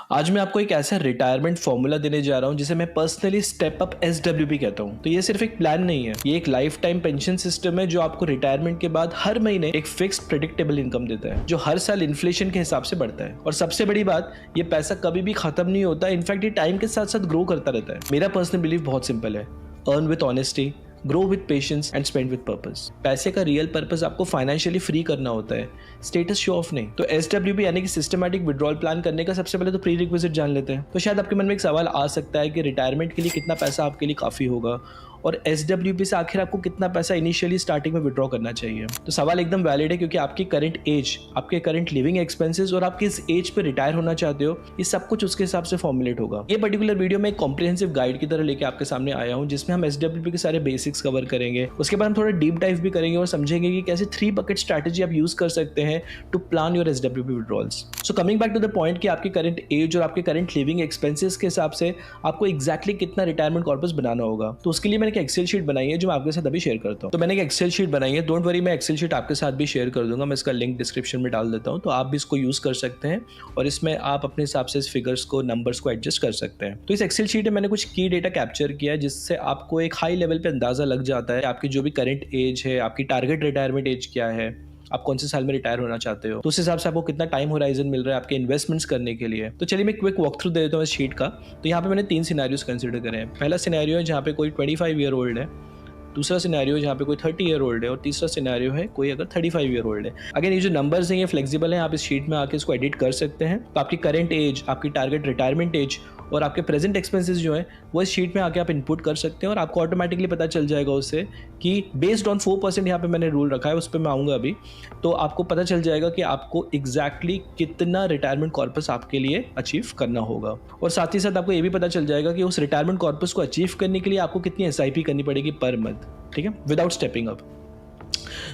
आज मैं आपको एक ऐसा रिटायरमेंट फॉर्मूला देने जा रहा हूं जिसे मैं पर्सनली स्टेप अप SWP कहता हूं। तो ये सिर्फ एक प्लान नहीं है, ये एक लाइफ टाइम पेंशन सिस्टम है जो आपको रिटायरमेंट के बाद हर महीने एक फिक्स्ड प्रेडिक्टेबल इनकम देता है, जो हर साल इन्फ्लेशन के हिसाब से बढ़ता है। और सबसे बड़ी बात, ये पैसा कभी भी खत्म नहीं होता, इनफैक्ट ये टाइम के साथ साथ ग्रो करता रहता है। मेरा पर्सनल बिलीफ बहुत सिंपल है, earn with honesty, grow with patience and spend with purpose. पैसे का रियल पर्पस आपको फाइनेंशियली फ्री करना होता है, स्टेटस शो ऑफ नहीं। तो SWP यानी कि सिस्टमैटिक विड्रॉल प्लान करने का सबसे पहले तो प्री रिक्विजिट जान लेते हैं। तो शायद आपके मन में एक सवाल आ सकता है कि रिटायरमेंट के लिए कितना पैसा आपके लिए काफ़ी होगा और SWP से आखिर आपको कितना पैसा इनिशियली स्टार्टिंग में विड्रॉ करना चाहिए। तो सवाल एकदम वैलिड है, क्योंकि आपकी करंट एज, आपके करंट लिविंग एक्सपेंसेस और आप किस एज पे रिटायर होना चाहते हो, ये सब कुछ उसके हिसाब से फॉर्मुलेट होगा। ये पर्टिकुलर वीडियो में एक कॉम्प्रिहेंसिव गाइड की तरह लेके आपके सामने आया हूँ, जिसमें हम SWP के सारे बेसिक्स कवर करेंगे। उसके बाद हम थोड़ा डीप डाइव भी करेंगे और समझेंगे कि कैसे 3 बकेट स्ट्रैटेजी आप यूज कर सकते हैं to plan your SWP withdrawals. So coming back to the point कि आपके करंट एज और आपके करंट लिविंग एक्सपेंसेस के हिसाब से आपको एग्जैक्टली कितना रिटायरमेंट कॉर्पस बनाना होगा। तो उसके लिए मैंने एक एक्सेल शीट बनाई है जो मैं आपके साथ अभी शेयर करता हूं। तो मैंने एक एक्सेल शीट बनाई है, डोंट वरी, मैं एक्सेल शीट आपके साथ भी शेयर कर दूंगा। मैं इसका लिंक डिस्क्रिप्शन में डाल देता हूं, तो आप भी इसको यूज कर सकते हैं और इसमें आप अपने हिसाब से इस फिगर्स को, नंबर्स को एडजस्ट कर सकते हैं। तो इस एक्सेल शीट में मैंने कुछ की डेटा कैप्चर किया है, जिससे आपको एक हाई लेवल पे अंदाजा लग जाता है आपकी जो भी करंट एज है, आपकी टारगेट रिटायरमेंट एज क्या है, आप कौन से साल में रिटायर होना चाहते हो, तो उस हिसाब से आपको कितना टाइम होराइजन मिल रहा है आपके इन्वेस्टमेंट्स करने के लिए। तो चलिए मैं क्विक वॉक थ्रू दे देता हूँ इस शीट का। तो यहाँ पे मैंने 3 सिनेरियोस कंसिडर करे हैं। पहला सिनेरियो है जहाँ पे कोई 25 ईयर ओल्ड है, दूसरा सिनेरियो जहाँ पे कोई 30 ईयर ओल्ड है और तीसरा सिनेरियो है कोई अगर 35 ईयर ओल्ड है। अगेन ये जो नंबर्स हैं ये फ्लेक्सिबल हैं, आप इस शीट में आके इसको एडिट कर सकते हैं। तो आपकी करंट एज, आपकी टारगेट रिटायरमेंट एज और आपके प्रेजेंट एक्सपेंसेस जो है वो इस शीट में आके आप इनपुट कर सकते हैं और आपको ऑटोमेटिकली पता चल जाएगा उससे कि बेस्ड ऑन 4% यहाँ पे मैंने रूल रखा है, उस पर मैं आऊँगा अभी। तो आपको पता चल जाएगा कि आपको एग्जैक्टली कितना रिटायरमेंट कॉर्पस आपके लिए अचीव करना होगा। और साथ ही साथ आपको ये भी पता चल जाएगा कि उस रिटायरमेंट कॉर्पस को अचीव करने के लिए आपको कितनी SIP करनी पड़ेगी पर मंथ, ठीक है, विदाउट स्टेपिंग अप।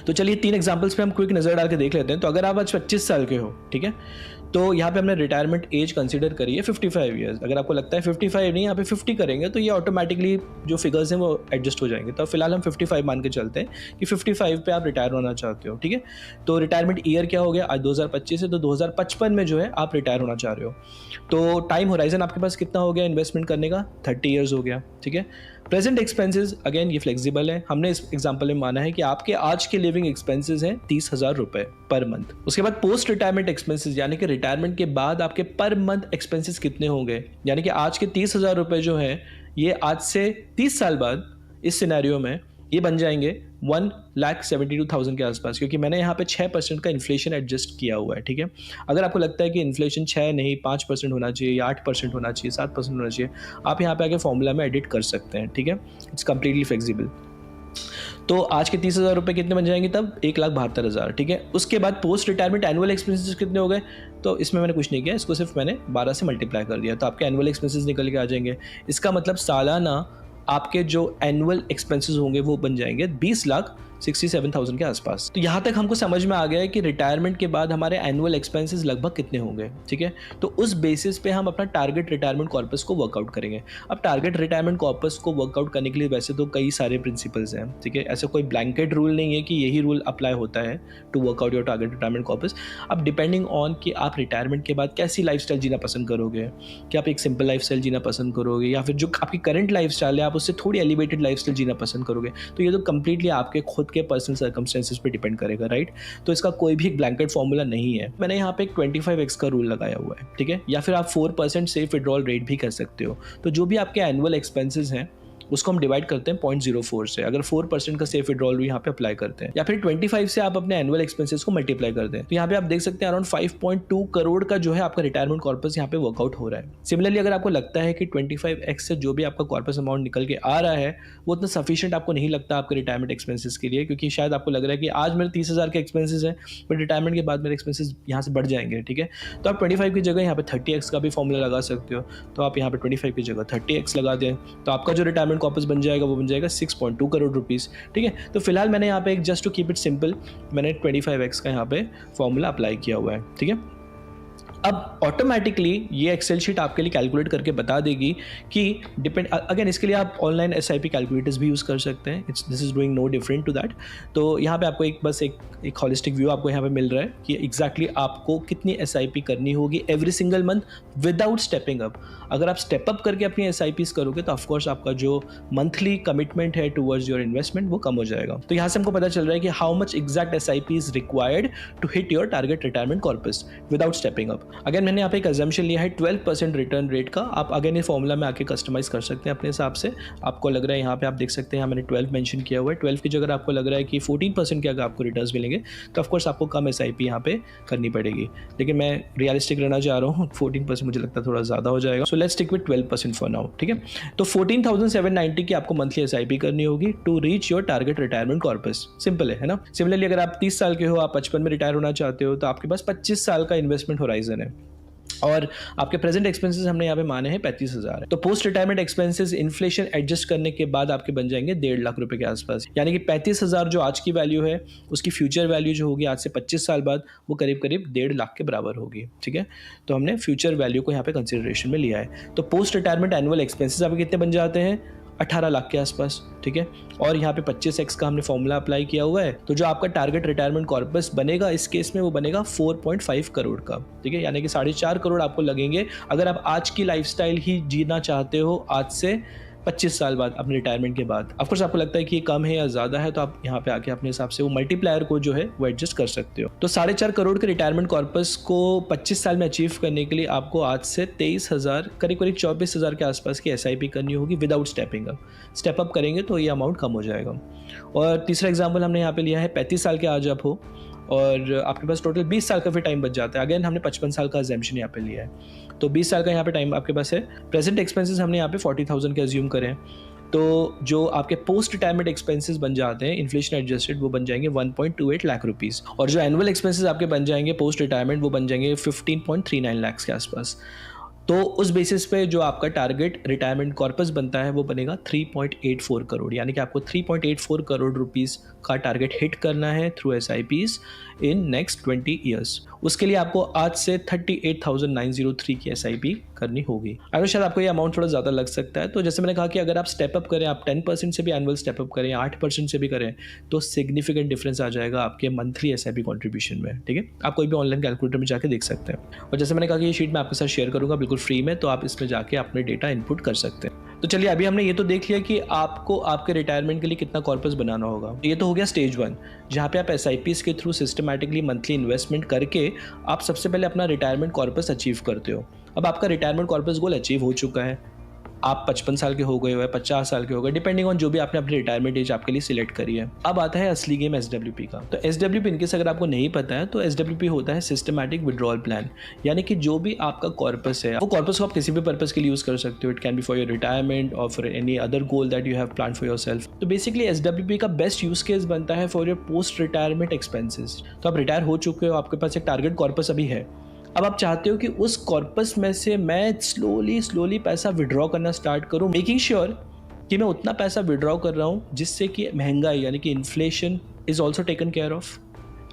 तो चलिए 3 एग्जांपल्स पे हम क्विक नजर डाल के देख लेते हैं। तो अगर आप आज 25 साल के हो, ठीक है, तो यहाँ पे हमने रिटायरमेंट एज कंसीडर करी है 55 ईयर्स। अगर आपको लगता है 55 नहीं, यहाँ पे 50 करेंगे तो ये ऑटोमेटिकली जो फिगर्स हैं वो एडजस्ट हो जाएंगे। तो फिलहाल हम 55 मान के चलते हैं कि 55 पे आप रिटायर होना चाहते हो, ठीक है। तो रिटायरमेंट ईयर क्या हो गया, आज 2025 है, तो 2055 में जो है आप रिटायर होना चाह रहे हो। तो टाइम होराइजन आपके पास कितना हो गया इन्वेस्टमेंट करने का, 30 ईयर्स हो गया, ठीक है। प्रेजेंट एक्सपेंसेस, अगेन ये फ्लेक्सिबल है, हमने इस एग्जांपल में माना है कि आपके आज के लिविंग एक्सपेंसेस हैं 30,000 रुपए पर मंथ। उसके बाद पोस्ट रिटायरमेंट एक्सपेंसेस, यानी कि रिटायरमेंट के बाद आपके पर मंथ एक्सपेंसेस कितने होंगे, यानी कि आज के 30,000 रुपए जो है ये आज से 30 साल बाद इस सिनेरियो में ये बन जाएंगे 1,72,000 के आसपास, क्योंकि मैंने यहाँ पे 6% का इन्फ्लेशन एडजस्ट किया हुआ है, ठीक है। अगर आपको लगता है कि इन्फ्लेशन 6 नहीं 5% होना चाहिए या 8% होना चाहिए, 7% होना चाहिए, आप यहाँ पे आके फॉर्मूला में एडिट कर सकते हैं, ठीक है। It's completely flexible. तो आज के 30,000 रुपये कितने बन जाएंगे तब, 1,72,000, ठीक है। उसके बाद पोस्ट रिटायरमेंट एनुअल एक्सपेंसेस कितने हो गए, तो इसमें मैंने कुछ नहीं किया, इसको सिर्फ मैंने 12 से मल्टीप्लाई कर दिया, तो आपके एनुअल एक्सपेंसेस निकल के आ जाएंगे। इसका मतलब सालाना आपके जो एनुअल एक्सपेंसेस होंगे वो बन जाएंगे 20,67,000 के आसपास। तो यहाँ तक हमको समझ में आ गया है कि रिटायरमेंट के बाद हमारे एनुअल एक्सपेंसेस लगभग कितने होंगे, ठीक है। तो उस बेसिस पे हम अपना टारगेट रिटायरमेंट कॉर्पस को वर्कआउट करेंगे। अब टारगेट रिटायरमेंट कॉर्पस को वर्कआउट करने के लिए वैसे तो कई सारे प्रिंसिपल्स हैं, ठीक है। ऐसा कोई ब्लैंकेट रूल नहीं है कि यही रूल अप्लाई होता है to work out your target retirement corpus. अब डिपेंडिंग ऑन कि आप रिटायरमेंट के बाद कैसी लाइफस्टाइल जीना पसंद करोगे, कि आप एक सिंपल लाइफस्टाइल जीना पसंद करोगे या फिर जो आपकी करंट लाइफस्टाइल है आप उससे थोड़ी एलिवेटेड लाइफस्टाइल जीना पसंद करोगे, तो ये तो कंप्लीटली आपके खुद के पर्सनल सर्कमस्टेंसेस पे डिपेंड करेगा, राइट। तो इसका कोई भी एक ब्लैंकेट फॉर्मूला नहीं है। मैंने यहाँ पे एक 25x का रूल लगाया हुआ है, ठीक है, या फिर आप 4% सेफ विड्रॉल रेट भी कर सकते हो। तो जो भी आपके एनुअल एक्सपेंसेस हैं उसको हम डिवाइड करते हैं 0.04 से, अगर 4% का सेफ विड्रॉल भी यहाँ पे अप्लाई करते हैं, या फिर 25 से आप अपने एनुअल एक्सपेंसेस को मल्टीप्लाई करते हैं। तो यहाँ पे आप देख सकते हैं अराउंड 5.2 करोड़ का जो है आपका रिटायरमेंट कॉर्पस यहाँ पे वर्कआउट हो रहा है। सिमिलरली अगर आपको लगता है कि 25x से जो भी आपका कॉर्पस अमाउंट निकल के आ रहा है वो उतना सफिशिएंट आपको नहीं लगता आपके रिटायरमेंट एक्सपेंसेस के लिए, क्योंकि शायद आपको लग रहा है कि आज मेरे 30,000 के एक्सपेंसेस हैं बट रिटायरमेंट के बाद मेरे एक्सपेंसेस यहाँ से बढ़ जाएंगे, ठीक है। तो आप 25 की जगह यहाँ पे 30x का भी फॉर्मूला लगा सकते हो। तो आप यहाँ पे 25 की जगह 30x लगा दें तो आपका जो रिटायरमेंट कॉर्पस बन जाएगा बन जाएगा 6.2 करोड़ रुपीस, ठीक है। तो फिलहाल मैंने यहाँ पे एक just to keep it simple मैंने 25x का यहाँ पे फॉर्मूला अप्लाई किया हुआ है, ठीक है। अब ऑटोमेटिकली ये एक्सेल शीट आपके लिए कैलकुलेट करके बता देगी कि डिपेंड, अगेन इसके लिए आप ऑनलाइन SIP कैलकुलेटर्स भी यूज़ कर सकते हैं, this is doing no different to that. तो यहाँ पे आपको एक हॉलिस्टिक व्यू आपको यहाँ पे मिल रहा है कि एग्जैक्टली आपको कितनी SIP करनी होगी every single month without stepping up. अगर आप स्टेप अप करके अपनी SIPs करोगे तो ऑफकोर्स आपका जो मंथली कमिटमेंट है टुवर्ड्स योर इन्वेस्टमेंट वो कम हो जाएगा। तो यहाँ से हमको पता चल रहा है कि how much exact SIP is required to hit your target retirement corpus without stepping up. Again मैंने यहाँ पे एक अजम्पशन लिया है 12% रिटर्न रेट का। आप अगेन ये फॉर्मूला में आके कस्टमाइज कर सकते हैं अपने हिसाब से। आपको लग रहा है यहाँ पे आप देख सकते हैं, यहाँ मैंने 12 मेंशन किया हुआ है। 12 की जगह आपको लग रहा है कि 14% के अगर आपको रिटर्न्स मिलेंगे तो ऑफकोर्स आपको कम SIP यहाँ पे करनी पड़ेगी, लेकिन मैं रियलिस्टिक रहना चाह रहा हूँ। 14% मुझे लगता है थोड़ा ज़्यादा हो जाएगा, so let's stick with 12% for now, ठीक है। तो 14,790 की आपको मंथली SIP करनी होगी to reach your target retirement corpus. Simple है ना। सिमिलरली अगर आप 30 साल के हो, आप 55 में रिटायर होना चाहते हो, तो आपके पास 25 साल का इन्वेस्टमेंट होराइजन है और आपके प्रेजेंट एक्सपेंसेस हमने यहाँ पे माने हैं 35,000 है। तो post retirement expenses inflation adjust करने के बाद आपके बन जाएंगे 1.5 लाख रुपए के आसपास। यानी कि 35,000 जो आज की वैल्यू है उसकी फ्यूचर वैल्यू जो होगी आज से 25 साल बाद वो करीब करीब 1.5 लाख के बराबर होगी, ठीक है। तो हमने फ्यूचर वैल्यू को यहाँ पे कंसिडरेशन में लिया है। तो पोस्ट रिटायरमेंट एनुअल एक्सपेंसेस आपके कितने बन जाते हैं? 18 लाख के आसपास, ठीक है। और यहाँ पे 25x का हमने फॉर्मूला अप्लाई किया हुआ है। तो जो आपका टारगेट रिटायरमेंट कॉर्पस बनेगा इस केस में वो बनेगा 4.5 करोड़ का, ठीक है। यानी कि 4.5 करोड़ आपको लगेंगे अगर आप आज की लाइफस्टाइल ही जीना चाहते हो आज से 25 साल बाद अपने रिटायरमेंट के बाद। ऑफकोर्स आपको लगता है कि ये कम है या ज़्यादा है तो आप यहाँ पे आके अपने हिसाब से वो मल्टीप्लायर को जो है वो एडजस्ट कर सकते हो। तो 4.5 करोड़ के रिटायरमेंट कॉर्पस को 25 साल में अचीव करने के लिए आपको आज से 23,000 करीब करीब 24,000 के आसपास की SIP करनी होगी without stepping up. Step up करेंगे तो ये अमाउंट कम हो जाएगा। और तीसरा एग्जाम्पल हमने यहाँ पे लिया है 35 साल के आज आप हो और आपके पास टोटल 20 साल का फिर टाइम बच जाता है। अगेन हमने 55 साल का एग्जम्पशन यहाँ पे लिया है, तो 20 साल का यहाँ पे टाइम आपके पास है। प्रेजेंट एक्सपेंसेस हमने यहाँ पे 40,000 के अज्यूम करें तो जो आपके पोस्ट रिटायरमेंट एक्सपेंसेस बन जाते हैं इन्फ्लेशन एडजस्टेड वो बन जाएंगे 1.28 लाख रुपीस। और जो एनुअल एक्सपेंसेस आपके बन जाएंगे पोस्ट रिटायरमेंट वो बन जाएंगे 15.39 लाख के आसपास। तो उस बेसिस पे जो आपका टारगेट रिटायरमेंट कॉर्पस बनता है वो बनेगा 3.84 करोड़। यानी कि आपको 3.84 करोड़ रुपीस का टारगेट हिट करना है through SIPs in next 20 years. उसके लिए आपको आज से 38,903 की SIP करनी होगी। अगर शायद आपको ये अमाउंट थोड़ा ज़्यादा लग सकता है तो जैसे मैंने कहा कि अगर आप स्टेप अप करें, आप 10% से भी एनुअल स्टेप अप करें, 8% से भी करें तो सिग्निफिकेंट डिफरेंस आ जाएगा आपके मंथली SIP कॉन्ट्रीब्यूशन में, ठीक है। आप कोई भी ऑनलाइन कैलकुलेटर में जाके देख सकते हैं। और जैसे मैंने कहा कि ये शीट मैं आपके साथ शेयर करूँगा बिल्कुल फ्री में, तो आप इसमें जाके अपने डेटा इनपुट कर सकते हैं। तो चलिए अभी हमने ये तो देख लिया कि आपको आपके रिटायरमेंट के लिए कितना कॉर्पस बनाना होगा। ये तो हो गया स्टेज 1 जहाँ पे आप SIPs के थ्रू सिस्टमैटिकली मंथली इन्वेस्टमेंट करके आप सबसे पहले अपना रिटायरमेंट कॉर्पस अचीव करते हो। अब आपका रिटायरमेंट कॉर्पस गोल अचीव हो चुका है, आप 55 साल के हो गए हो, 50 साल के हो गए, डिपेंडिंग ऑन जो भी आपने अपनी रिटायरमेंट एज आपके लिए सिलेक्ट करी है। अब आता है असली गेम SWP का। तो SWP इनकेस अगर आपको नहीं पता है तो SWP होता है सिस्टमैटिक विड्रॉल प्लान। यानी कि जो भी आपका कॉर्पस है वो कॉर्पस को आप किसी भी पर्पस के लिए यूज कर सकते हो। It can be for your retirement और for any other goal that you have plan for yourself. तो बेसिकली SWP का बेस्ट यूज केस बनता है for your post retirement expenses. तो आप रिटायर हो चुके हो, आपके पास एक टारगेट कॉर्पस अभी है, अब आप चाहते हो कि उस कॉर्पस में से मैं स्लोली पैसा विड्रॉ करना स्टार्ट करूं, मेकिंग श्योर कि मैं उतना पैसा विड्रॉ कर रहा हूं जिससे कि महंगाई यानी कि inflation is also taken care of.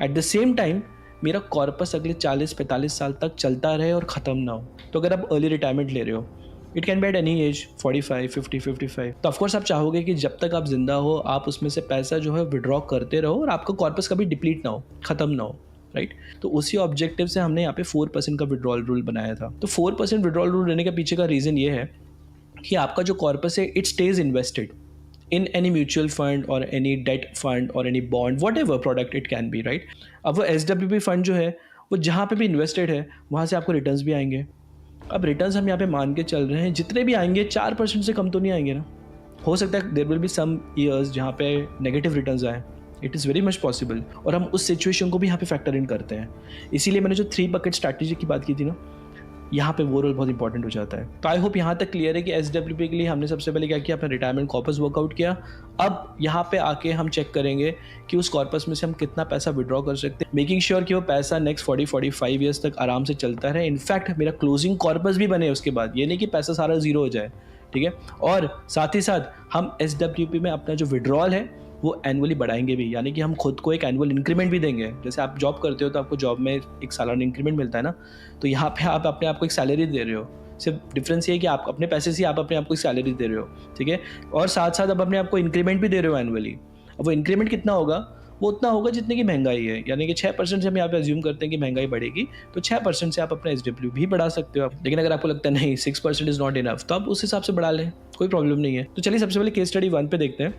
At the same time मेरा कॉर्पस अगले 40-45 साल तक चलता रहे और ख़त्म ना हो। तो अगर आप अर्ली रिटायरमेंट ले रहे हो, it can B at any as 45, 50, 55, तो ऑफकोर्स आप चाहोगे कि जब तक आप जिंदा हो आप उसमें से पैसा जो है विड्रॉ करते रहो और आपका कॉर्पस कभी डिप्लीट ना हो, ख़त्म ना हो, राइट। तो उसी ऑब्जेक्टिव से हमने यहाँ पे 4% का विड्रॉल रूल बनाया था। तो 4% विड्रॉल रूल रहने के पीछे का रीज़न ये है कि आपका जो कॉर्पस है it stage invested in any mutual fund और एनी डेट फंड और any bond, what ever product it can B, right. अब वो SWP फंड जो है वो जहाँ पे भी इन्वेस्टेड है वहाँ से आपको रिटर्न्स भी आएंगे। अब रिटर्न्स हम यहाँ पे मान के चल रहे हैं जितने भी आएंगे 4% से कम तो नहीं आएंगे ना। हो सकता है there will be some years जहाँ पे नेगेटिव रिटर्न्स आए, it is very much possible, और हम उस सिचुएशन को भी यहाँ पे फैक्टर इन करते हैं। इसीलिए मैंने जो 3 बकेट स्ट्रैटेजी की बात की थी ना, यहाँ पे वो रोल बहुत इंपॉर्टेंट हो जाता है। तो आई होप यहाँ तक क्लियर है कि SWP के लिए हमने सबसे पहले क्या किया, अपना रिटायरमेंट कॉर्पस वर्कआउट किया। अब यहाँ पे आके हम चेक करेंगे कि उस कॉर्पस में से हम कितना पैसा विड्रॉ कर सकते हैं, मेकिंग श्योर कि वो पैसा नेक्स्ट 40-45 ईयर्स तक आराम से चलता रहे। इनफैक्ट मेरा क्लोजिंग कॉर्पस भी बने उसके बाद, ये नहीं कि पैसा सारा जीरो हो जाए, ठीक है। और साथ ही साथ हम SWP में अपना जो विड्रॉल है वो एनुअली बढ़ाएंगे भी, यानी कि हम खुद को एक एनुअल इंक्रीमेंट भी देंगे। जैसे आप जॉब करते हो तो आपको जॉब में एक सालाना इंक्रीमेंट मिलता है ना, तो यहाँ पे आप अपने आप को एक सैलरी दे रहे हो। सिर्फ डिफरेंस ये है कि आप अपने पैसे से आप अपने आप को एक सैलरी दे रहे हो, ठीक है, और साथ साथ आप अपने आप को इंक्रीमेंट भी दे रहे हो एनुअली। अब वो इंक्रीमेंट कितना होगा, वो उतना होगा जितने की महंगाई है, यानी कि 6% से हम यहाँ पे अज्यूम करते हैं कि महंगाई बढ़ेगी, तो 6% से आप अपना SW भी बढ़ा सकते हो आप। लेकिन अगर आपको लगता है नहीं 6% इज नॉट इनफ, तो आप उस हिसाब से बढ़ा लें, कोई प्रॉब्लम नहीं है। तो चलिए सबसे पहले केस स्टडी 1 पे देखते हैं।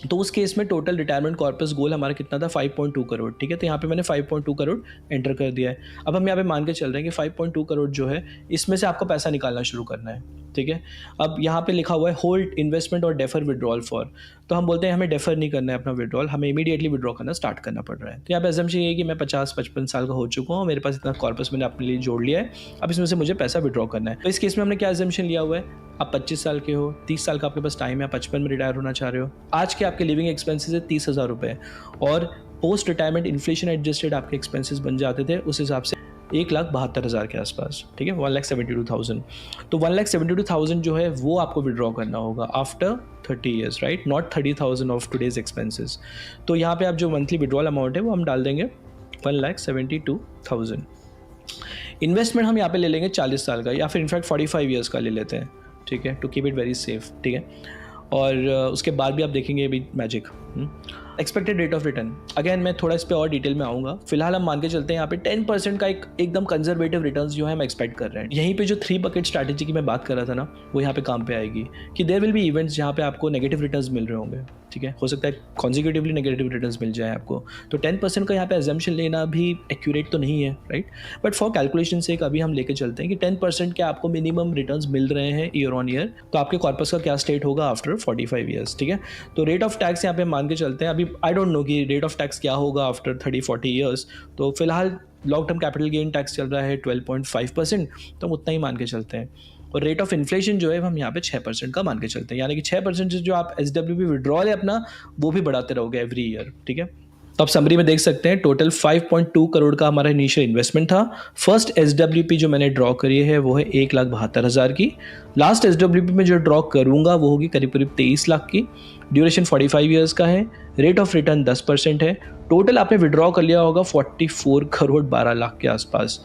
तो उस केस में टोटल रिटायरमेंट कॉर्पस गोल हमारा कितना था, 5.2 करोड़, ठीक है। तो यहाँ पे मैंने 5.2 करोड़ एंटर कर दिया है। अब हम यहाँ पे मान के चल रहे हैं कि 5.2 करोड़ जो है इसमें से आपको पैसा निकालना शुरू करना है, ठीक है। अब यहाँ पे लिखा हुआ है होल्ड इन्वेस्टमेंट और डेफर विड्रॉल फॉर, तो हम बोलते हैं हमें डेफर नहीं करना है अपना विड्रॉल, हमें इमीडिएटली विड्रॉ करना स्टार्ट करना पड़ रहा है। तो यहाँ पे अजम्पशन ये है कि मैं 50-55 साल का हो चुका हूँ, मेरे पास इतना कॉर्पस मैंने अपने लिए जोड़ लिया है, अब इसमें से मुझे पैसा विड्रॉ करना है। तो इस केस में हमने क्या अजम्पशन लिया हुआ है, आप 25 साल के हो, 30 साल का आपके पास टाइम है, 55 में रिटायर होना चाह रहे हो, आज के आपके लिविंग एक्सपेंसेस है 30,000 रुपये, और पोस्ट रिटायरमेंट इन्फ्लेशन एडजस्टेड आपके एक्सपेंसेस बन जाते थे उस हिसाब से 1,72,000 के आसपास, ठीक है, 1,72,000। तो 1,72,000 जो है वो आपको विड्रॉ करना होगा after 30 years, right, not 30,000 of today's expenses. तो यहाँ पे आप जो मंथली विड्रॉल अमाउंट है वो हम डाल देंगे 1,72,000। इन्वेस्टमेंट हम यहाँ पे ले लेंगे 40 साल का, या फिर इनफैक्ट 45 ईयर्स का ले लेते हैं, ठीक है, to keep it very safe, ठीक है। और उसके बाद भी आप देखेंगे अभी magic. Expected rate of return, again मैं थोड़ा इस पे और डिटेल में आऊँगा, फिलहाल हम मान के चलते हैं यहाँ पे 10% का एकदम कंजर्वेटिव रिटर्न्स जो है हम एक्सपेक्ट कर रहे हैं। यहीं पे जो 3 बकेट स्ट्रैटेजी की मैं बात कर रहा था ना, वो यहाँ पे काम पे आएगी कि देयर विल बी इवेंट्स जहाँ पे आपको नेगेटिव रिटर्न्स मिल रहे होंगे, ठीक है, हो सकता है कॉन्जिक्यूटिवली नेगेटिव रिटर्न्स मिल जाए आपको, तो 10% का यहाँ पे एजम्पशन लेना भी एक्यूरेट तो नहीं है, राइट, बट फॉर कैलकुलेशन से अभी हम लेके चलते हैं कि 10% के आपको मिनिमम रिटर्न्स मिल रहे हैं ईयर ऑन ईयर, तो आपके कॉर्पस का क्या स्टेट होगा आफ्टर 45 ईयर्स, ठीक है। तो रेट ऑफ टैक्स यहाँ पे मान के चलते हैं, अभी आई डोंट नो कि रेट ऑफ टैक्स क्या होगा आफ्टर 30-40 ईयर्स, तो फिलहाल long term capital gain tax चल रहा है 12.5%, तो हम उतना ही मान के चलते हैं। और रेट ऑफ इन्फ्लेशन जो है हम यहाँ पे 6% का मान के चलते हैं, यानी कि 6% से जो आप SWP विड्रॉल है अपना वो भी बढ़ाते रहोगे एवरी ईयर, ठीक है। तो आप समरी में देख सकते हैं टोटल 5.2 करोड़ का हमारा इनिशियल इन्वेस्टमेंट था। फर्स्ट SWP जो मैंने ड्रॉ करी है वो है 1,72,000 की। लास्ट SWP में जो ड्रॉ करूंगा वो होगी करीब 23 लाख की। ड्यूरेशन 45 ईयर्स का है। रेट ऑफ रिटर्न 10% है। टोटल आपने विड्रॉ कर लिया होगा 44 करोड़ 12 लाख के आसपास।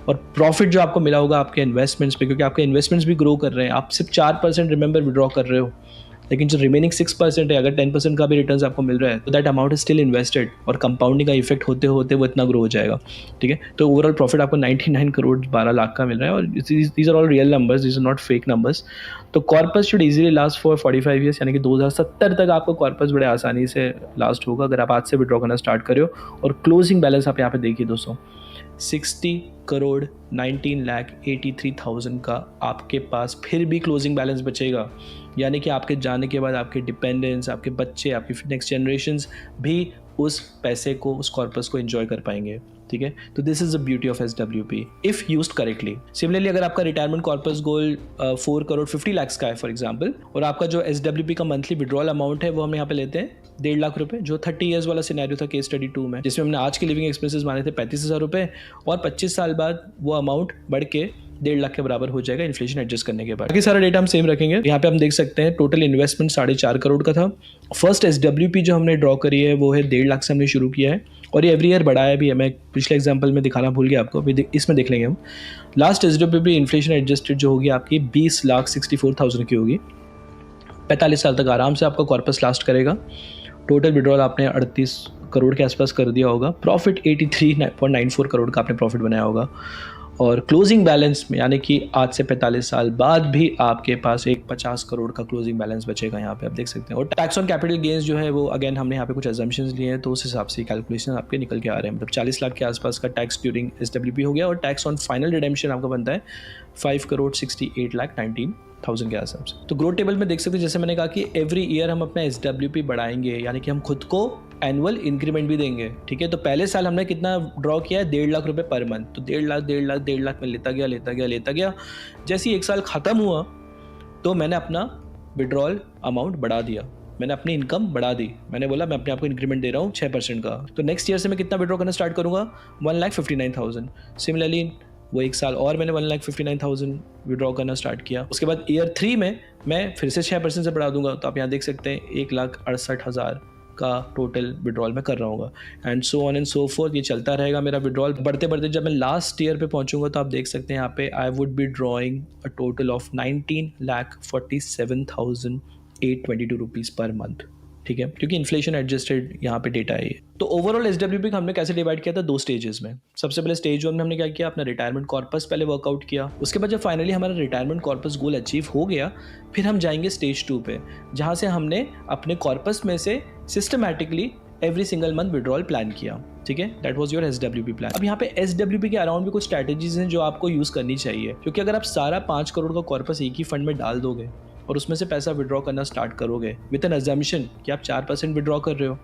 और प्रॉफिट जो आपको मिला होगा आपके इन्वेस्टमेंट्स पे, क्योंकि आपके इन्वेस्टमेंट्स भी ग्रो कर रहे हैं, आप सिर्फ 4% रिमेंबर विड्रॉ कर रहे हो, लेकिन जो रिमेनिंग 6% है, अगर 10% का भी रिटर्न्स आपको मिल रहा है तो that amount is still invested, और कंपाउंडिंग का इफेक्ट होते होते वो इतना ग्रो हो जाएगा, ठीक है। तो ओवरऑल प्रॉफिट आपको 99 करोड़ 12 लाख का मिल रहा है, और these are all real numbers, these are not fake numbers. तो corpus should easily last for 45 years, यानी कि 2070 तक आपको कॉर्पस बड़े आसानी से लास्ट होगा अगर आप आज से विड्रॉ करना स्टार्ट करो। और क्लोजिंग बैलेंस आप यहाँ पे देखिए दोस्तों, 60 करोड़ 19,83,000 का आपके पास फिर भी क्लोजिंग बैलेंस बचेगा, यानी कि आपके जाने के बाद आपके डिपेंडेंट्स, आपके बच्चे, आपकी नेक्स्ट जनरेशन्स भी उस पैसे को, उस कॉर्पस को एंजॉय कर पाएंगे, ठीक है। तो this is the beauty of SWP if used correctly. Similarly अगर आपका रिटायरमेंट कॉर्पस गोल 4 करोड़ 50 लाख का है फॉर एग्जांपल, और आपका जो SWP का मंथली विड्रॉल अमाउंट है वो हम यहाँ पे लेते हैं 1.5 लाख रुपए, जो 30 ईयर्स वाला सिनेरियो था केस स्टडी 2 में, जिसमें हमने आज के लिविंग एक्सपेंसेस माने थे 35,000 रुपए, और 25 साल बाद वो अमाउंट बढ़ के 1.5 लाख के बराबर हो जाएगा इन्फ्लेशन एडजस्ट करने के बाद। बाकी सारा डेटा हम सेम रखेंगे। यहाँ पे हम देख सकते हैं टोटल इन्वेस्टमेंट 4.5 करोड़ का था। फर्स्ट SWP जो हमने ड्रॉ करी है वो है 1.5 लाख से हमने शुरू किया है, और ये एवरी ईयर बढ़ाया भी है। मैं पिछले एग्जांपल में दिखाना भूल गया आपको, अभी इसमें देख लेंगे हम। लास्ट SWP इन्फ्लेशन एडजस्टेड जो होगी आपकी 20,64,000 की होगी। 45 साल तक आराम से आपका कॉर्पस लास्ट करेगा। टोटल विड्रॉल आपने 38 करोड़ के आसपास कर दिया होगा। प्रॉफिट 83.94 करोड़ का आपने प्रॉफिट बनाया होगा। और क्लोजिंग बैलेंस में, यानी कि आज से 45 साल बाद भी आपके पास एक 50 करोड़ का क्लोजिंग बैलेंस बचेगा, यहाँ पे आप देख सकते हैं। और टैक्स ऑन कैपिटल गेन्स जो है वो अगेन हमने यहाँ पे कुछ अजम्पशंस लिए हैं, तो उस हिसाब से कैलकुलेशन आपके निकल के आ रहे हैं। मतलब 40 लाख के आसपास का टैक्स ड्यूरिंग SWP हो गया, और टैक्स ऑन फाइनल रिडेम्पशन आपका बनता है 5 करोड़ 68,19,000 के आसपास से। तो ग्रोथ टेबल में देख सकते हैं, जैसे मैंने कहा कि एवरी ईयर हम अपना SWP बढ़ाएंगे, यानी कि हम खुद को एनुअल इंक्रीमेंट भी देंगे, ठीक है। तो पहले साल हमने कितना ड्रॉ किया है, 1.5 लाख रुपए पर मंथ, तो 1.5 लाख में लेता गया। जैसे ही एक साल खत्म हुआ तो मैंने अपना विड्रॉल अमाउंट बढ़ा दिया, मैंने अपनी इनकम बढ़ा दी। मैंने बोला मैं अपने आप को इंक्रीमेंट दे रहा हूँ 6% का, तो नेक्स्ट ईयर से मैं कितना विड्रॉ करना स्टार्ट करूँगा, 1,59,000। सिमिलरली वो एक साल और मैंने 1,59,000 विड्रॉ करना स्टार्ट किया। उसके बाद ईयर 3 में मैं फिर से 6% से बढ़ा दूंगा, तो आप यहाँ देख सकते हैं 1,68,000 का टोटल विड्रॉल मैं कर रहा हूँ and so on and so fourth. ये चलता रहेगा मेरा विड्रॉल बढ़ते बढ़ते जब मैं लास्ट ईयर पे पहुँचूंगा तो आप देख सकते हैं यहाँ पे I would be drawing a total of 19,47,822 rupees per month, ठीक है, क्योंकि इन्फ्लेशन एडजस्टेड यहाँ पे डेटा है ये। तो ओवरऑल SWP का हमने कैसे डिवाइड किया था, 2 स्टेजेस में। सबसे पहले स्टेज 1 में हमने क्या किया, अपना रिटायरमेंट कॉर्पस पहले वर्कआउट किया। उसके बाद जब फाइनली हमारा रिटायरमेंट कॉर्पस गोल अचीव हो गया, फिर हम जाएंगे स्टेज 2 पे, जहाँ से हमने अपने कॉर्पस में से systematically every single month withdrawal plan किया, ठीक है। That was your SWP plan. अब यहाँ पे SWP के अराउंड भी कुछ स्ट्रैटेजीज हैं जो आपको यूज़ करनी चाहिए, क्योंकि अगर आप सारा 5 करोड़ का कॉर्पस एक ही फंड में डाल दोगे और उसमें से पैसा विड्रॉ करना स्टार्ट करोगे विद एन अजम्पशन कि आप 4% विड्रॉ कर रहे हो,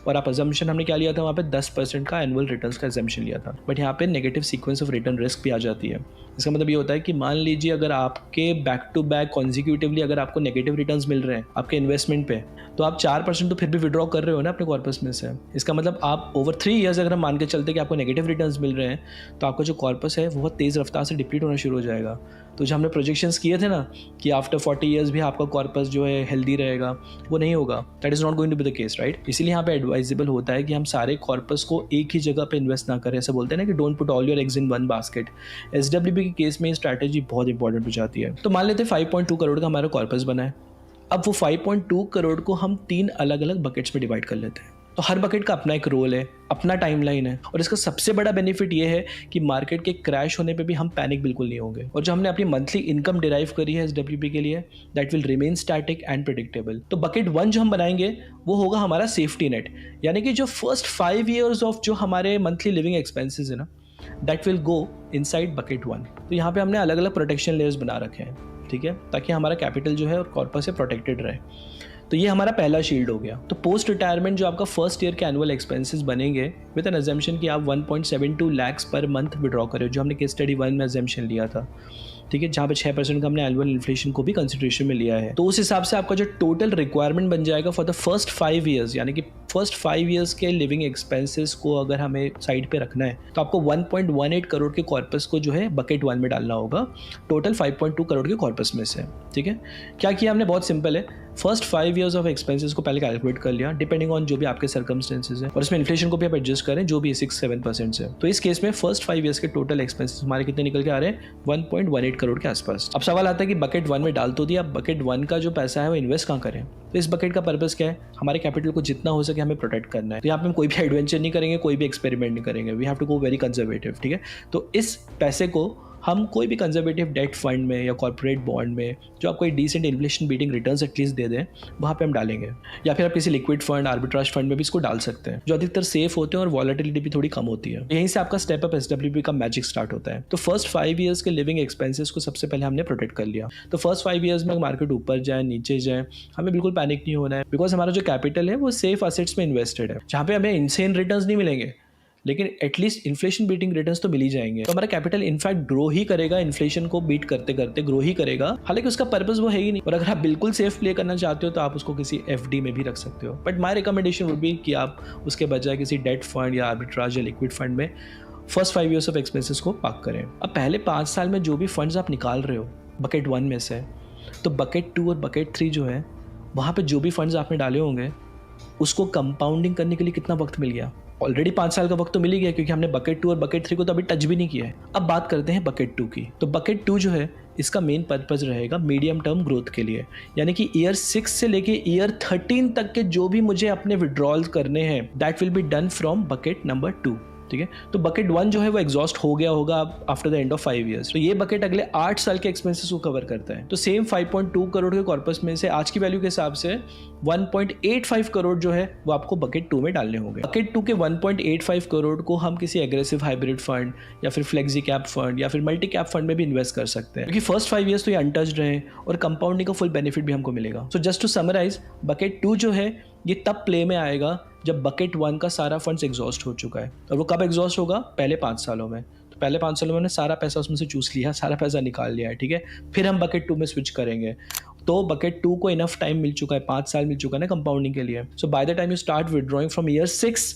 और आप अजम्पशन हमने क्या लिया था वहाँ पे 10% का एनुअल रिटर्न्स का अजम्पशन लिया था, बट यहाँ पे negative sequence of return risk भी आ जाती है। इसका मतलब ये होता है कि मान लीजिए अगर आपके बैक टू बैक कॉन्जिक्यूटिवली अगर आपको नेगेटिव रिटर्न्स मिल रहे हैं आपके इन्वेस्टमेंट पे, तो आप 4% तो फिर भी विड्रॉ कर रहे हो ना अपने कॉर्पस में से। इसका मतलब आप ओवर 3 ईयर्स अगर हम मान के चलते कि आपको नेगेटिव रिटर्न्स मिल रहे हैं, तो आपका जो कॉर्पस है वो बहुत तेज़ रफ्तार से डिप्लीट होना शुरू हो जाएगा। तो जो हमने प्रोजेक्शंस किए थे ना कि आफ्टर 40 ईयर्स भी आपका कॉर्पस जो है हेल्दी रहेगा, वो नहीं होगा। That is not going to be the case, right. इसीलिए यहाँ पे एडवाइजेबल होता है कि हम सारे कॉर्पस को एक ही जगह पे इन्वेस्ट ना करें। ऐसा बोलते हैं ना कि don't put all your eggs in one basket. SWP के केस में ये स्ट्रैटेजी बहुत इंपॉर्टेंट हो जाती है। तो मान लेते हैं 5.2 करोड़ का हमारा कॉर्पस बना है। अब वो 5.2 करोड़ को हम 3 अलग अलग बकेट्स में डिवाइड कर लेते हैं। तो हर बकेट का अपना एक रोल है, अपना टाइमलाइन है, और इसका सबसे बड़ा बेनिफिट ये है कि मार्केट के क्रैश होने पे भी हम पैनिक बिल्कुल नहीं होंगे। और जो हमने अपनी मंथली इनकम डिराइव करी है SWP के लिए, that will remain static and predictable. तो बकेट 1 जो हम बनाएंगे वो होगा हमारा सेफ्टी नेट, यानी कि जो फर्स्ट 5 ईयर्स ऑफ जो हमारे मंथली लिविंग एक्सपेंसेस है ना, that will go inside bucket 1। तो यहाँ पे हमने अलग अलग प्रोटेक्शन लेयर्स बना रखे हैं, ठीक है, ताकि हमारा कैपिटल जो है और कॉर्पस से प्रोटेक्टेड रहे। तो ये हमारा पहला शील्ड हो गया। तो पोस्ट रिटायरमेंट जो आपका फर्स्ट ईयर के एनुअल एक्सपेंसेस बनेंगे विद एन अजम्पशन कि आप 1.72 लाख पर मंथ विड्रॉ करें, जो हमने केस स्टडी 1 में अजम्पशन लिया था, ठीक है, जहाँ पे 6% का हमने एनुअल इन्फ्लेशन को भी कंसिडरेशन में लिया है। तो उस हिसाब से आपका जो टोटल रिक्वायरमेंट बन जाएगा फॉर द फर्स्ट 5 ईयर्स, यानी कि फर्स्ट 5 ईयर्स के लिविंग एक्सपेंसेस को अगर हमें साइड पे रखना है, तो आपको 1.18 करोड़ के कॉर्पस को जो है बकेट 1 में डालना होगा टोटल 5.2 करोड़ के कॉर्पस में से, ठीक है। क्या किया हमने, बहुत सिंपल है, फर्स्ट 5 ईयर्स ऑफ एक्सपेंसेस को पहले कैलकुलेट कर लिया डिपेंडिंग ऑन जो भी आपके सर्कमस्टेंसेस है, और इसमें इन्फ्लेशन को भी आप एडजस्ट करें जो भी 6-7% से। तो इस केस में फर्स्ट 5 ईयर्स के टोटल एक्सपेंसेस हमारे कितने निकल के आ रहे हैं, 1.18 करोड़ के आसपास। अब सवाल आता है कि बकेट 1 में डाल तो दिया, बकेट 1 का जो पैसा है वो इन्वेस्ट कहाँ करें। तो इस बकेट का पर्पस क्या है, हमारे कैपिटल को जितना हो सके हमें प्रोटेक्ट करना है। तो यहाँ पे हम कोई भी एडवेंचर नहीं करेंगे, कोई भी एक्सपेरिमेंट नहीं करेंगे, we have to go very conservative, ठीक है। तो इस पैसे को हम कोई भी कंजर्वेटिव डेट फंड में या कॉर्पोरेट बॉन्ड में जो आपको एक decent inflation beating returns at least दे दें, वहाँ पे हम डालेंगे, या फिर आप किसी लिक्विड फंड, आर्बिट्राज फंड में भी इसको डाल सकते हैं, जो अधिकतर सेफ होते हैं और वॉलेटिलिटी भी थोड़ी कम होती है। यहीं से आपका स्टेप अप SWP का मैजिक स्टार्ट होता है। तो फर्स्ट 5 ईयर्स के लिविंग एक्सपेंसेस को सबसे पहले हमने प्रोटेक्ट कर लिया। तो फर्स्ट 5 ईयर्स में मार्केट ऊपर जाए नीचे जाए, हमें बिल्कुल पैनिक नहीं होना है, बिकॉज हमारा जो कैपिटल है वो सेफ असेट्स में इन्वेस्टेड है, जहाँ पे हमें इनसेन रिटर्न्स नहीं मिलेंगे, लेकिन एटलीस्ट इन्फ्लेशन बीटिंग रिटर्न्स तो मिल ही जाएंगे। तो हमारा कैपिटल इनफैक्ट ग्रो ही करेगा, इन्फ्लेशन को बीट करते करते ग्रो ही करेगा, हालांकि उसका पर्पस वो है ही नहीं। और अगर आप बिल्कुल सेफ प्ले करना चाहते हो तो आप उसको किसी FD में भी रख सकते हो, but my recommendation would be कि आप उसके बजाय किसी डेट फंड या आर्बिट्राज या लिक्विड फंड में फर्स्ट 5 ईयर्स ऑफ एक्सपेंसेस को पार्क करें। अब पहले 5 साल में जो भी फंड्स आप निकाल रहे हो बकेट 1 में से, तो बकेट 2 और बकेट 3 जो है वहाँ पे जो भी फंड्स आपने डाले होंगे उसको कंपाउंडिंग करने के लिए कितना वक्त मिल गया, ऑलरेडी 5 साल का वक्त तो मिल ही गया, क्योंकि हमने बकेट 2 और बकेट 3 को तो अभी टच भी नहीं किया है। अब बात करते हैं बकेट 2 की। तो बकेट 2 जो है इसका मेन पर्पस रहेगा मीडियम टर्म ग्रोथ के लिए, यानी कि ईयर 6 से लेके ईयर 13 तक के जो भी मुझे अपने विड्रॉल करने हैं, that will be done from bucket number 2, ठीक है। तो बकेट 1 जो है वो एग्जॉस्ट हो गया होगा after the end of 5 years. तो ये बकेट अगले 8 साल के एक्सपेंसेस को कवर करता है। तो सेम 5.2 करोड़ के कॉर्पस में से आज की वैल्यू के हिसाब से 1.85 करोड़ जो है वो आपको बकेट 2 में डालने होंगे। बकेट 2 के 1.85 करोड़ को हम किसी एग्रेसिव हाइब्रिड फंड या फिर फ्लेक्सी कैप फंड या फिर मल्टी कैप फंड में भी इन्वेस्ट कर सकते हैं, क्योंकि फर्स्ट 5 ईयर्स तो ये अनटच्ड रहे और कंपाउंडिंग का फुल बेनिफिट भी हमको मिलेगा। So just to summarise, bucket 2 जो है ये तब प्ले में आएगा जब बकेट 1 का सारा फंड्स एग्जॉस्ट हो चुका है। और वो कब एग्जॉस्ट होगा, पहले 5 सालों में। तो पहले 5 सालों में हमने सारा पैसा उसमें से चूस लिया, सारा पैसा निकाल लिया है, ठीक है। फिर हम बकेट 2 में स्विच करेंगे, तो बकेट 2 को इनफ टाइम मिल चुका है, 5 साल मिल चुका है ना कंपाउंडिंग के लिए। So by the time you start withdrawing from year 6,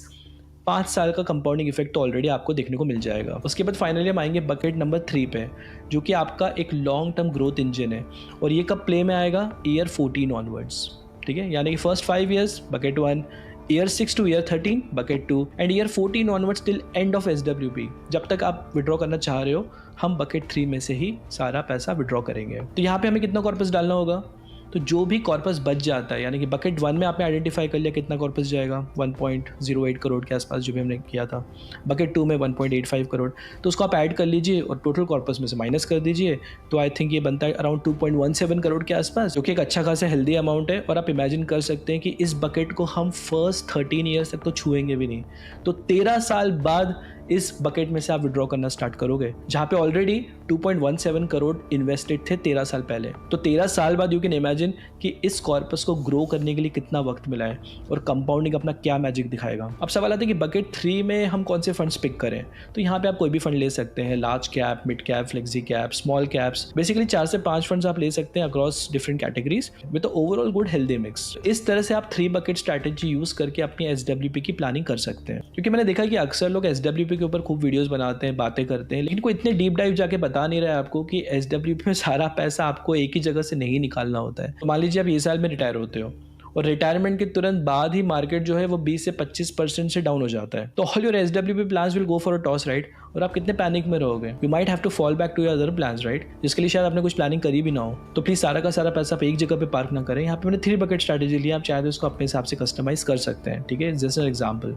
5 साल का कंपाउंडिंग इफेक्ट तो ऑलरेडी आपको देखने को मिल जाएगा। उसके बाद फाइनली हम आएंगे बकेट नंबर 3 पे, जो कि आपका एक लॉन्ग टर्म ग्रोथ इंजन है, और ये कब प्ले में आएगा, ईयर 14 ऑनवर्ड्स, ठीक है। यानी कि first 5 years bucket 1, year 6 two year 13 bucket 2 and year 14 onwards till end of SWP, जब तक आप विड्रॉ करना चाह रहे हो हम बकेट 3 में से ही सारा पैसा विड्रॉ करेंगे। तो यहाँ पे हमें कितना कॉर्पस डालना होगा, तो जो भी कॉर्पस बच जाता है, यानी कि बकेट 1 में आपने आइडेंटिफाई कर लिया कितना कॉर्पस जाएगा 1.08 करोड़ के आसपास जो भी हमने किया था, बकेट 2 में 1.85 करोड़, तो उसको आप ऐड कर लीजिए और टोटल कॉर्पस में से माइनस कर दीजिए, तो आई थिंक ये बनता है अराउंड 2.17 करोड़ के आसपास, जो कि एक अच्छा खासा हेल्दी अमाउंट है। और आप इमेजिन कर सकते हैं कि इस बकेट को हम फर्स्ट 13 ईयर्स तक तो छुएंगे भी नहीं, तो 13 साल बाद इस बकेट में से आप विड्रॉ करना स्टार्ट करोगे, जहां पे ऑलरेडी 2.17 करोड़ इन्वेस्टेड थे 13 साल पहले। तो 13 साल बाद यू कैन इमेजिन कि इस कॉर्पस को ग्रो करने के लिए कितना वक्त मिला है और कंपाउंडिंग अपना क्या मैजिक दिखाएगा। अब सवाल आता है कि बकेट 3 में हम कौन से फंड्स पिक करें, तो यहाँ पे आप कोई भी फंड ले सकते हैं, large cap, mid cap, flexi cap, small caps, basically 4 से 5 फंड्स आप ले सकते हैं across different categories with overall good healthy mix. इस तरह से आप 3 बकेट स्ट्रैटेजी यूज करके अपनी SWP की प्लानिंग कर सकते हैं, क्योंकि मैंने देखा कि अक्सर लोग SWP के ऊपर खूब वीडियोस बनाते हैं, बातें करते हैं, लेकिन कोई इतने डीप डाइव जाके बता नहीं रहा है आपको कि SWP में सारा पैसा आपको एक ही जगह से नहीं निकालना होता है। तो मान लीजिए आप ये साल में रिटायर होते हो और रिटायरमेंट के तुरंत बाद ही मार्केट जो है वो 20 से 25% से डाउन हो जाता है, तो all your SWP plans will go for a toss, right. और आप कितने पैनिक में रहोगे, you might have to fall back to your other plans, right, जिसके लिए शायद आपने कुछ प्लानिंग करी भी ना हो। तो प्लीज सारा का सारा पैसा आप एक जगह पे पार्क ना करें। यहाँ पे मैंने 3 बकेट स्ट्रैटेजी लिया, आप चाहे तो उसको अपने हिसाब से कस्टमाइज कर सकते हैं, ठीक है, जस्ट एन एग्जाम्पल।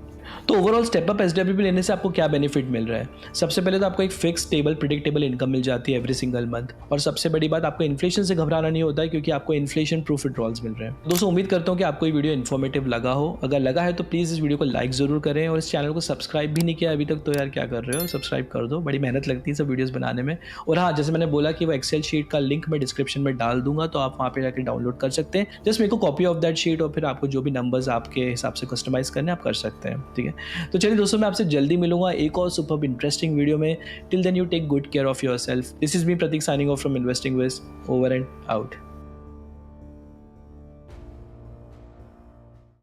तो ओवरऑल स्टेप अप SWP लेने से आपको क्या बेनिफिट मिल रहा है, सबसे पहले तो आपको एक फिक्स स्टेबल प्रिडिक्टेबल इनकम मिल जाती है एवरी सिंगल मंथ, और सबसे बड़ी बात आपको इन्फ्लेशन से घबराना नहीं होता है, क्योंकि आपको इन्फ्लेशन प्रूफ विड्रॉल्स मिल रहे हैं। दोस्तों उम्मीद करता हूँ कि आपको ये वीडियो इन्फॉर्मेटिव लगा हो, अगर लगा है तो प्लीज़ इस वीडियो को लाइक ज़रूर करें, और इस चैनल को सब्सक्राइब भी नहीं किया अभी तक तो यार क्या कर रहे हो, सब्सक्राइब कर दो, बड़ी मेहनत लगती है सब वीडियोस बनाने में। और हाँ, जैसे मैंने बोला कि वो एक्सेल शीट का लिंक मैं डिस्क्रिप्शन में डाल दूंगा, तो आप वहाँ पे जाकर डाउनलोड कर सकते हैं, जस्ट मेरे को कॉपी ऑफ दैट शीट, और फिर आपको जो भी नंबर्स आपके हिसाब से कस्टमाइज करने आप कर सकते हैं, ठीक है। तो चलिए दोस्तों, मैं आपसे जल्दी मिलूंगा एक और सुपर इंटरेस्टिंग वीडियो में। Till then you take good care of yourself. This is me Prateek signing off from Investing Wiz, over and out.